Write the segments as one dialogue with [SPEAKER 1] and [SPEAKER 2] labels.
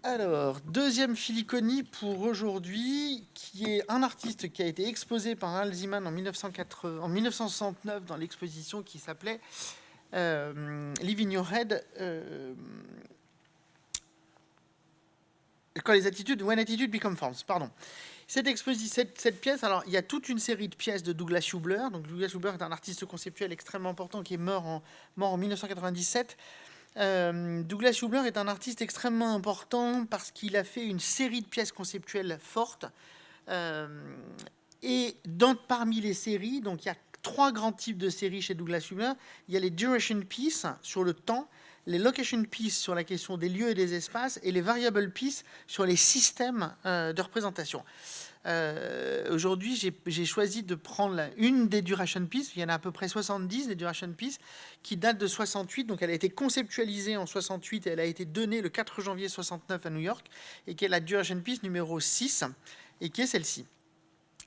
[SPEAKER 1] Alors, deuxième Filiconie pour aujourd'hui, qui est un artiste qui a été exposé par Al Ziman en 1969 dans l'exposition qui s'appelait Live in Your Head, quand les attitudes, When Attitude Become Forms, pardon. Cette pièce, alors il y a toute une série de pièces de Douglas Hubler. Donc Douglas Hubler est un artiste conceptuel extrêmement important qui est mort en 1997. Douglas Hubler est un artiste extrêmement important parce qu'il a fait une série de pièces conceptuelles fortes. Euh, Parmi les séries, donc il y a trois grands types de séries chez Douglas Hubler. Il y a les duration pieces sur le temps, les location pieces sur la question des lieux et des espaces, et les variable pieces sur les systèmes de représentation. Aujourd'hui, j'ai choisi de prendre une des duration pieces. Il y en a à peu près 70 des duration pieces qui datent de 68. Donc, elle a été conceptualisée en 68 et elle a été donnée le 4 janvier 69 à New York, et qui est la duration piece numéro 6 et qui est celle-ci,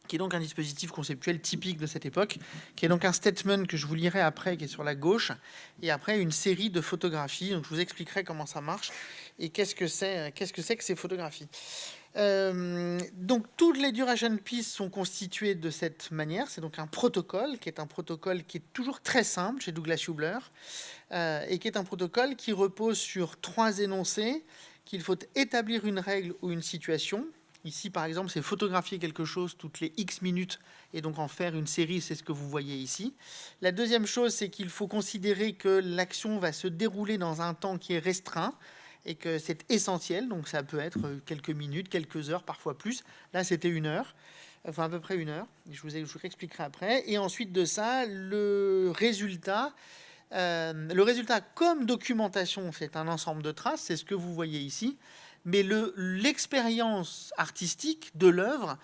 [SPEAKER 1] qui est donc un dispositif conceptuel typique de cette époque, qui est donc un statement que je vous lirai après, qui est sur la gauche, et après une série de photographies. Donc je vous expliquerai comment ça marche et qu'est-ce que c'est que ces photographies. Donc toutes les duration pieces sont constituées de cette manière. C'est donc un protocole qui est toujours très simple chez Douglas Hubler, et qui est un protocole qui repose sur trois énoncés: qu'il faut établir une règle ou une situation. Ici, par exemple, c'est photographier quelque chose toutes les X minutes et donc en faire une série, c'est ce que vous voyez ici. La deuxième chose, c'est qu'il faut considérer que l'action va se dérouler dans un temps qui est restreint et que c'est essentiel. Donc ça peut être quelques minutes, quelques heures, parfois plus. Là, c'était une heure, enfin à peu près une heure. Je vous expliquerai après. Et ensuite de ça, le résultat, comme documentation, c'est un ensemble de traces, c'est ce que vous voyez ici. Mais l'expérience artistique de l'œuvre,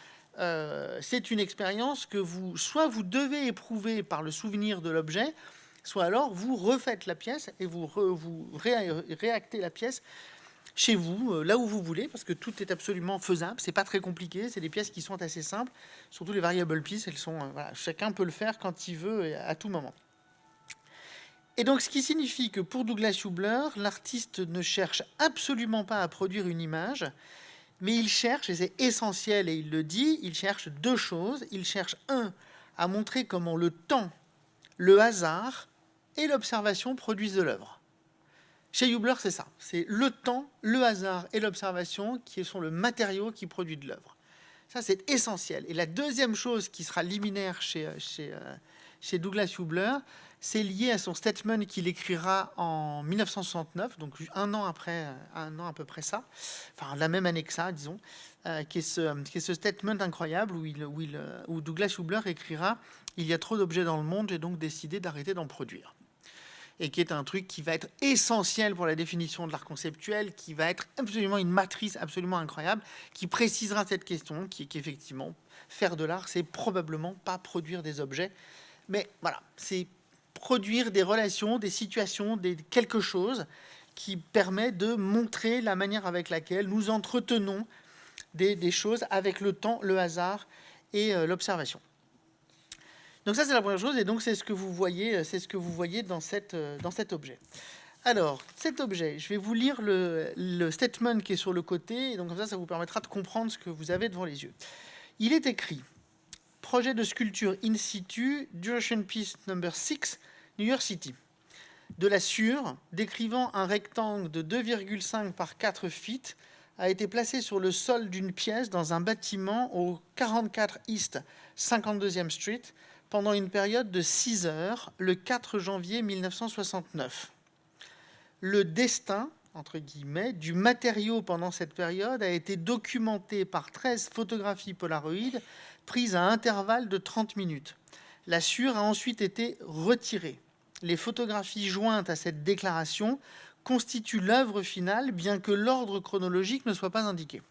[SPEAKER 1] c'est une expérience que soit vous devez éprouver par le souvenir de l'objet, soit alors vous refaites la pièce et vous réactez la pièce chez vous, là où vous voulez, parce que tout est absolument faisable. C'est pas très compliqué. C'est des pièces qui sont assez simples. Surtout les variable pieces, elles sont, voilà, chacun peut le faire quand il veut et à tout moment. Et donc, ce qui signifie que pour Douglas Hubler, l'artiste ne cherche absolument pas à produire une image, mais il cherche, et c'est essentiel, et il le dit, il cherche deux choses. Il cherche, un, à montrer comment le temps, le hasard et l'observation produisent de l'œuvre. Chez Hubler, c'est ça. C'est le temps, le hasard et l'observation qui sont le matériau qui produit de l'œuvre. Ça, c'est essentiel. Et la deuxième chose qui sera liminaire chez Douglas Hubler, c'est lié à son statement qu'il écrira en 1969, donc un an à peu près ça, enfin la même année que ça, disons, qui est ce statement incroyable où Douglas Hubler écrira: il y a trop d'objets dans le monde, j'ai donc décidé d'arrêter d'en produire. Et qui est un truc qui va être essentiel pour la définition de l'art conceptuel, qui va être absolument une matrice absolument incroyable, qui précisera cette question, qui est qu'effectivement, faire de l'art, c'est probablement pas produire des objets, mais voilà, c'est produire des relations, des situations, quelque chose qui permet de montrer la manière avec laquelle nous entretenons des choses avec le temps, le hasard et l'observation. Donc ça, c'est la première chose, et donc c'est ce que vous voyez, dans cet objet. Alors, cet objet, je vais vous lire le statement qui est sur le côté, et donc comme ça vous permettra de comprendre ce que vous avez devant les yeux. Il est écrit: projet de sculpture in situ, duration piece number 6, New York City. De la Sûre, décrivant un rectangle de 2,5 par 4 feet, a été placé sur le sol d'une pièce dans un bâtiment au 44 East 52e Street pendant une période de 6 heures, le 4 janvier 1969. Le destin, entre guillemets, du matériau pendant cette période a été documenté par 13 photographies Polaroid prises à intervalles de 30 minutes. La Sûre a ensuite été retirée. Les photographies jointes à cette déclaration constituent l'œuvre finale, bien que l'ordre chronologique ne soit pas indiqué.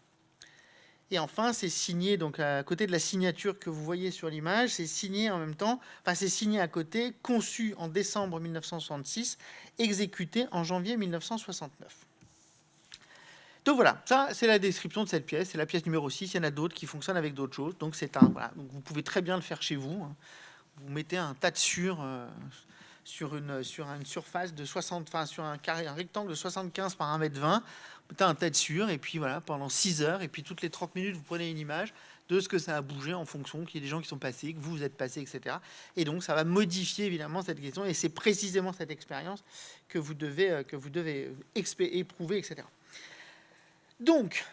[SPEAKER 1] Et enfin, c'est signé, donc à côté de la signature que vous voyez sur l'image, c'est signé en même temps, enfin c'est signé à côté, conçu en décembre 1966, exécuté en janvier 1969. Donc voilà, ça c'est la description de cette pièce, c'est la pièce numéro 6, il y en a d'autres qui fonctionnent avec d'autres choses, donc voilà, donc vous pouvez très bien le faire chez vous, hein. Vous mettez un tas de sûrs sur une surface de 60, enfin sur un rectangle de 75 par 1,20 m. Vous mettez un tête sûr, et puis voilà, pendant 6 heures, et puis toutes les 30 minutes, vous prenez une image de ce que ça a bougé en fonction qu'il y ait des gens qui sont passés, que vous êtes passé, etc. Et donc, ça va modifier évidemment cette question, et c'est précisément cette expérience que vous devez éprouver, etc. Donc,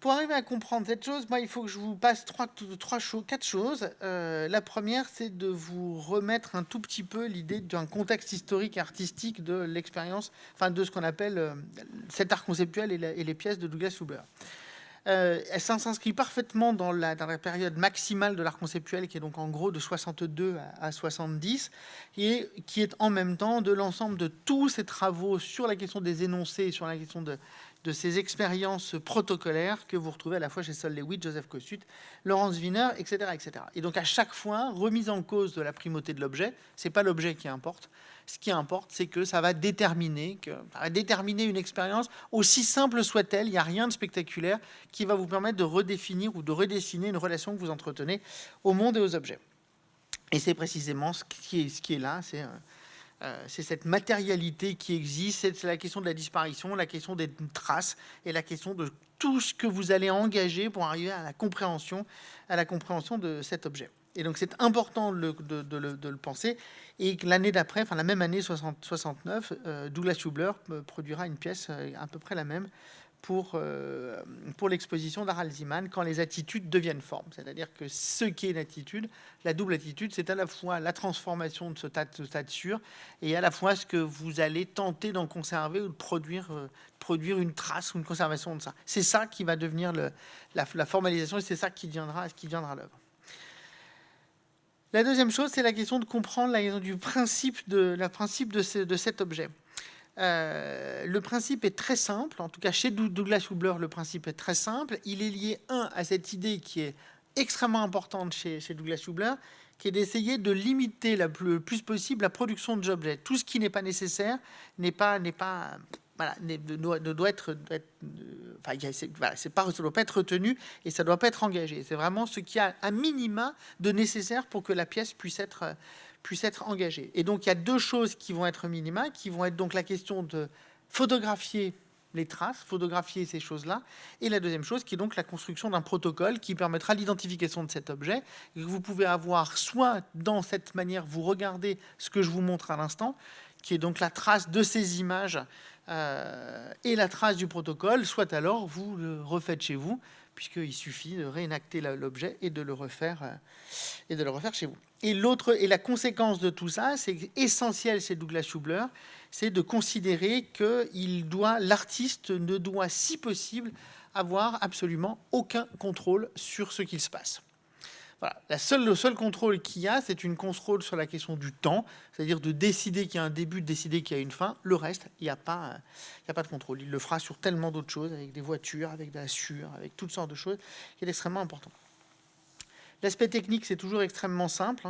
[SPEAKER 1] pour arriver à comprendre cette chose, moi, il faut que je vous passe quatre choses. La première, c'est de vous remettre un tout petit peu l'idée d'un contexte historique et artistique de l'expérience, enfin de ce qu'on appelle cet art conceptuel et les pièces de Douglas Huber. Elle s'inscrit parfaitement dans la période maximale de l'art conceptuel, qui est donc en gros de 62 à 70, et qui est en même temps de l'ensemble de tous ces travaux sur la question des énoncés, sur la question de ces expériences protocolaires que vous retrouvez à la fois chez Sol Lewitt, Joseph Kossuth, Laurence Wiener, etc., etc. Et donc à chaque fois, remise en cause de la primauté de l'objet. C'est pas l'objet qui importe. Ce qui importe, c'est que ça va déterminer une expérience, aussi simple soit-elle. Il n'y a rien de spectaculaire qui va vous permettre de redéfinir ou de redessiner une relation que vous entretenez au monde et aux objets. Et c'est précisément ce qui est là. C'est cette matérialité qui existe, c'est la question de la disparition, la question des traces et la question de tout ce que vous allez engager pour arriver à la compréhension de cet objet. Et donc c'est important de le penser. Et l'année d'après, enfin la même année 69, Douglas Huber produira une pièce à peu près la même pour l'exposition d'Harald Zeeman, quand les attitudes deviennent formes. C'est-à-dire que ce qui est l'attitude, la double attitude, c'est à la fois la transformation de ce tas de sûr, et à la fois ce que vous allez tenter d'en conserver ou de produire une trace ou une conservation de ça. C'est ça qui va devenir la formalisation, et c'est ça qui viendra à l'œuvre. La deuxième chose, c'est la question de comprendre la question du principe de cet objet. Le principe est très simple, en tout cas chez Douglas Huber, le principe est très simple. Il est lié, à cette idée qui est extrêmement importante chez Douglas Huber, qui est d'essayer de limiter le plus possible la production d'objets. Tout ce qui n'est pas nécessaire ne doit pas être retenu, et ça ne doit pas être engagé. C'est vraiment ce qui a un minima de nécessaire pour que la pièce puisse être engagée. Et donc il y a deux choses qui vont être minima, qui vont être donc la question de photographier les traces, photographier ces choses-là, et la deuxième chose qui est donc la construction d'un protocole qui permettra l'identification de cet objet, et que vous pouvez avoir soit dans cette manière, vous regardez ce que je vous montre à l'instant, qui est donc la trace de ces images et la trace du protocole, soit alors vous le refaites chez vous, puisqu'il suffit de réénacter l'objet et de le refaire chez vous. Et la conséquence de tout ça, c'est essentiel chez Douglas Huber, c'est de considérer que l'artiste ne doit, si possible, avoir absolument aucun contrôle sur ce qu'il se passe. Voilà. Le seul contrôle qu'il y a, c'est une contrôle sur la question du temps, c'est-à-dire de décider qu'il y a un début, de décider qu'il y a une fin. Le reste, il n'y a pas de contrôle. Il le fera sur tellement d'autres choses, avec des voitures, avec de la sueur, avec toutes sortes de choses, qui est extrêmement important. L'aspect technique, c'est toujours extrêmement simple.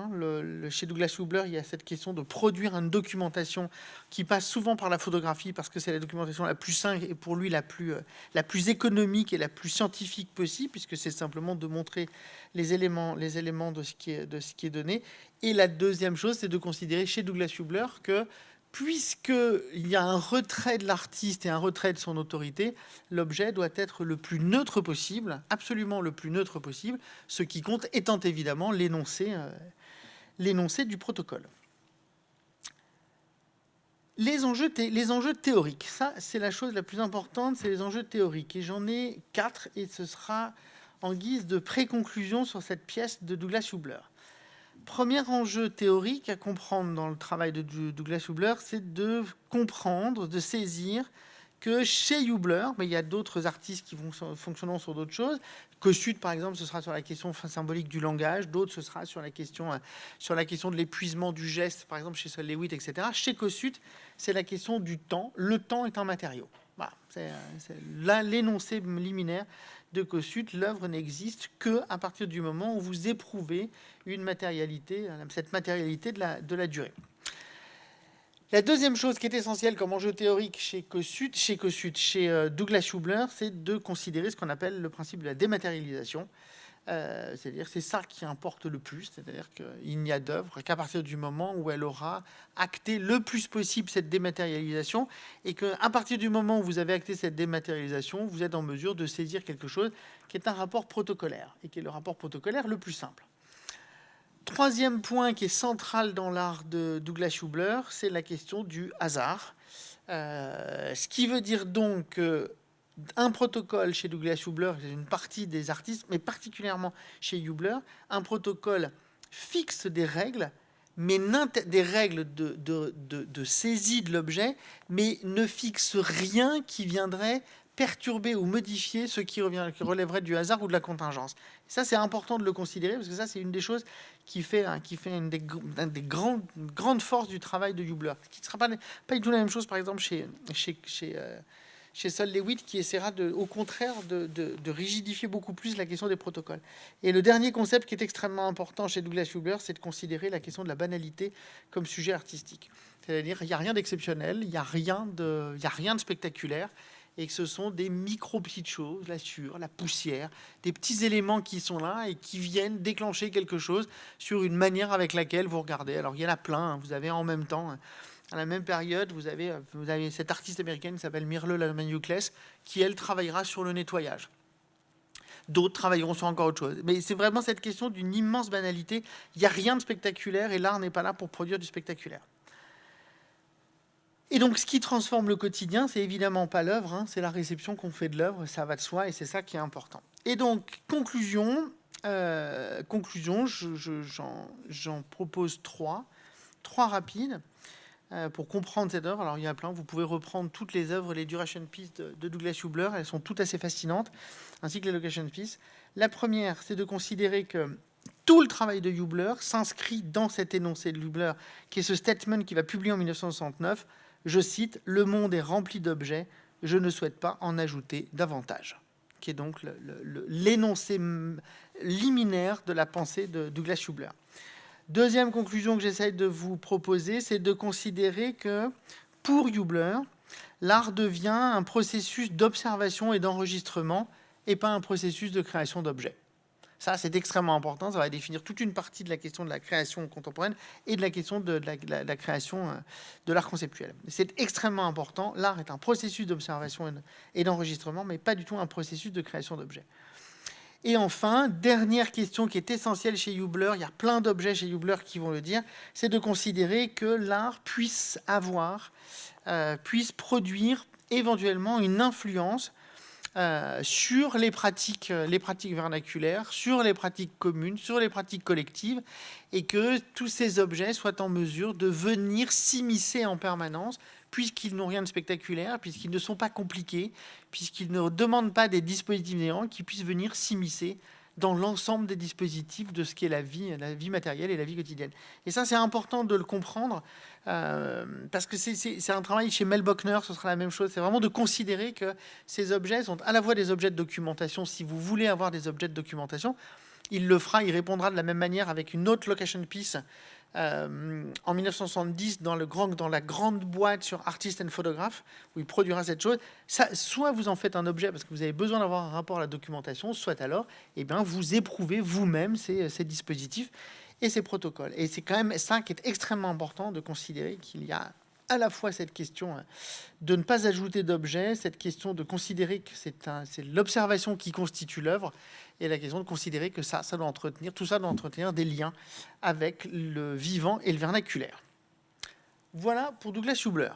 [SPEAKER 1] Chez Douglas Huber, il y a cette question de produire une documentation qui passe souvent par la photographie, parce que c'est la documentation la plus simple et pour lui la plus économique et la plus scientifique possible, puisque c'est simplement de montrer les éléments de ce qui est donné. Et la deuxième chose, c'est de considérer chez Douglas Huber que, puisqu'il y a un retrait de l'artiste et un retrait de son autorité, l'objet doit être le plus neutre possible, absolument le plus neutre possible, ce qui compte étant évidemment l'énoncé du protocole. Les enjeux théoriques, ça c'est la chose la plus importante, c'est les enjeux théoriques. Et j'en ai 4, et ce sera en guise de pré-conclusion sur cette pièce de Douglas Huber. Premier enjeu théorique à comprendre dans le travail de Douglas Huber, c'est de comprendre, de saisir que chez Huber, mais il y a d'autres artistes qui vont fonctionner sur d'autres choses. Kossuth, par exemple, ce sera sur la question symbolique du langage. D'autres, ce sera sur la question de l'épuisement du geste, par exemple chez Sol Lewitt, etc. Chez Kossuth, c'est la question du temps. Le temps est un matériau. Voilà, c'est là l'énoncé liminaire de Kossuth. L'œuvre n'existe qu'à partir du moment où vous éprouvez une matérialité, cette matérialité de la durée. La deuxième chose qui est essentielle comme enjeu théorique chez Douglas Huber, c'est de considérer ce qu'on appelle le principe de la dématérialisation. C'est-à-dire c'est ça qui importe le plus, c'est-à-dire qu'il n'y a d'œuvre qu'à partir du moment où elle aura acté le plus possible cette dématérialisation, et qu'à partir du moment où vous avez acté cette dématérialisation, vous êtes en mesure de saisir quelque chose qui est un rapport protocolaire, et qui est le rapport protocolaire le plus simple. Troisième point qui est central dans l'art de Douglas Hubler, c'est la question du hasard. Ce qui veut dire donc que un protocole chez Douglas Hubler, c'est une partie des artistes, mais particulièrement chez Hubler, un protocole fixe des règles, mais des règles de saisie de l'objet, mais ne fixe rien qui viendrait perturber ou modifier ce qui relèverait du hasard ou de la contingence. Et ça, c'est important de le considérer, parce que ça, c'est une des choses qui fait une des grandes forces du travail de Hubler. Ce qui ne sera pas du tout la même chose, par exemple, chez Sol Lewitt, qui essaiera au contraire de rigidifier beaucoup plus la question des protocoles. Et le dernier concept qui est extrêmement important chez Douglas Hubler, c'est de considérer la question de la banalité comme sujet artistique. C'est-à-dire qu'il n'y a rien d'exceptionnel, il n'y a rien de spectaculaire, et que ce sont des micro-petites choses, la sueur, la poussière, des petits éléments qui sont là et qui viennent déclencher quelque chose sur une manière avec laquelle vous regardez. Alors il y en a plein, vous avez en même temps... À la même période, vous avez cette artiste américaine qui s'appelle Myrle Lamaniukles, qui, elle, travaillera sur le nettoyage. D'autres travailleront sur encore autre chose. Mais c'est vraiment cette question d'une immense banalité. Il n'y a rien de spectaculaire, et l'art n'est pas là pour produire du spectaculaire. Et donc, ce qui transforme le quotidien, c'est évidemment pas l'œuvre, hein, c'est la réception qu'on fait de l'œuvre, ça va de soi, et c'est ça qui est important. Et donc, conclusion, j'en propose trois rapides. Pour comprendre cette œuvre. Alors il y en a plein, vous pouvez reprendre toutes les œuvres, les Duration Pieces de Douglas Hubler, elles sont toutes assez fascinantes, ainsi que les Location Pieces. La première, c'est de considérer que tout le travail de Hubler s'inscrit dans cet énoncé de Hubler, qui est ce statement qu'il va publier en 1969, je cite, « Le monde est rempli d'objets, je ne souhaite pas en ajouter davantage », qui est donc l'énoncé liminaire de la pensée de Douglas Hubler. Deuxième conclusion que j'essaie de vous proposer, c'est de considérer que, pour Hubler, l'art devient un processus d'observation et d'enregistrement et pas un processus de création d'objets. Ça, c'est extrêmement important. Ça va définir toute une partie de la question de la création contemporaine et de la question de la création de l'art conceptuel. C'est extrêmement important. L'art est un processus d'observation et d'enregistrement, mais pas du tout un processus de création d'objets. Et enfin, dernière question qui est essentielle chez Hubler, il y a plein d'objets chez Hubler qui vont le dire, c'est de considérer que l'art puisse produire éventuellement une influence sur les pratiques vernaculaires, sur les pratiques communes, sur les pratiques collectives, et que tous ces objets soient en mesure de venir s'immiscer en permanence, puisqu'ils n'ont rien de spectaculaire, puisqu'ils ne sont pas compliqués, puisqu'ils ne demandent pas des dispositifs néants, qui puissent venir s'immiscer dans l'ensemble des dispositifs de ce qu'est la vie matérielle et la vie quotidienne. Et ça, c'est important de le comprendre, parce que c'est un travail chez Mel Bochner, ce sera la même chose. C'est vraiment de considérer que ces objets sont à la fois des objets de documentation, si vous voulez avoir des objets de documentation, il le fera, il répondra de la même manière avec une autre location piece en 1970 dans la grande boîte sur Artist and Photograph, où il produira cette chose. Ça, soit vous en faites un objet parce que vous avez besoin d'avoir un rapport à la documentation, soit alors vous éprouvez vous-même ces dispositifs et ces protocoles. Et c'est quand même ça qui est extrêmement important, de considérer qu'il y a à la fois cette question de ne pas ajouter d'objets, cette question de considérer que c'est l'observation qui constitue l'œuvre, et la question de considérer que tout ça doit entretenir des liens avec le vivant et le vernaculaire. Voilà pour Douglas Hubler.